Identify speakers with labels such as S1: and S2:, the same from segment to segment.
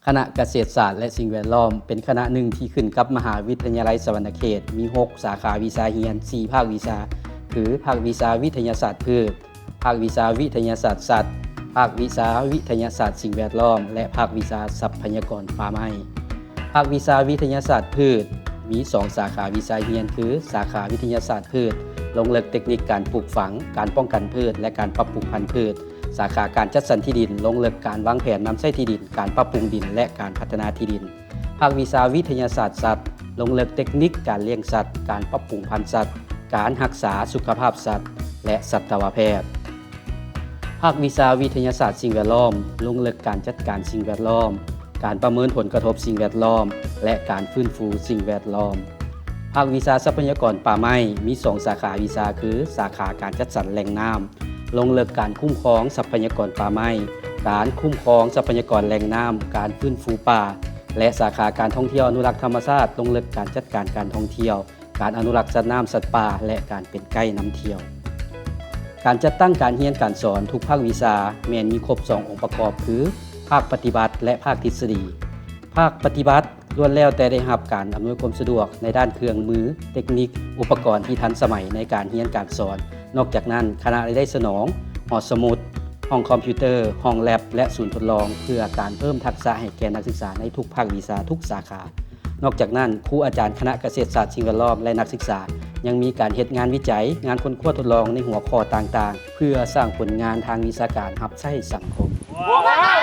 S1: คณะเกษตรศาสตร์และสิ่งแวดล้อมเป็นคณะหนึ่งที่ขึ้นกับมหาวิทยาลัยสวรรณเขตมี6สาขาวิชาเรียน4ภาควิชาคือภาควิชาวิทยาศาสตร์พืชภาควิชาวิทยาศาสตร์สัตว์ภาควิชาวิทยาศาสตร์สิ่งแวดล้อมและภาควิชาทรัพยากรป่าไม้ภาควิชาวิทยาศาสตร์พืชมี2สาขาวิชาเรียนคือสาขาวิทยาศาสตร์พืชลงลึกเทคนิคการปลูกฝังการป้องกันพืชและการปรับปรุงพันธุ์พืชสาขาการจัดสรรที่ดินลงลึกการวางแผนนำใช้ที่ดินการปรับปรุงดินและการพัฒนาที่ดินภาควิชาวิทยาศาสตร์สัตว์ลงลึกเทคนิคการเลี้ยงสัตว์การปรับปรุงพันธุ์สัตว์การรักษาสุขภาพสัตว์และสัตวแพทย์ภาควิชาวิทยาศาสตร์สิ่งแวดล้อมลงลึกการจัดการสิ่งแวดล้อมการประเมินผลกระทบสิ่งแวดล้อมและการฟื้นฟูสิ่งแวดล้อมภาควิชาทรัพยากรป่าไม้มี2สาขาวิชาคือสาขาการจัดสรรแหล่งน้ำลงลึกการคุ้มครองทรัพยากรป่าไม้การคุ้มครองทรัพยากรแหล่งน้ำการฟื้นฟูป่าและสาขาการท่องเที่ยวอนุรักษ์ธรรมชาติลงลึกการจัดการการท่องเที่ยวการอนุรักษ์สัตว์น้ำสัตว์ป่าและการเป็นไกด์นำเที่ยวการจัดตั้งการเรียนการสอนทุกภาควิชาแม้นมีครบ2องค์ประกอบคือภาคปฏิบัติและภาคทฤษฎีภาคปฏิบัติล้วนแล้วแต่ได้รับการอำนวยความสะดวกในด้านเครื่องมือเทคนิคอุปกรณ์ที่ทันสมัยในการเรียนการสอนนอกจากนั้นคณะได้สนองหอสมุดห้องคอมพิวเตอร์ห้องแลบและศูนย์ทดลองเพื่อการเพิ่มทักษะให้แก่นักศึกษาในทุกภาควิชาทุกสาขานอกจากนั้นครูอาจารย์คณะเกษตรศาสตร์สิ่งแวดล้อมและนักศึกษายังมีการเฮ็ดงานวิจัยงานค้นคว้าทดลองในหัวข้อต่างๆเพื่อสร้างผลงานทางวิชาการรับใช้สังคม
S2: พวกเรา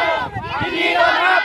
S2: ยินดีต้อนรับ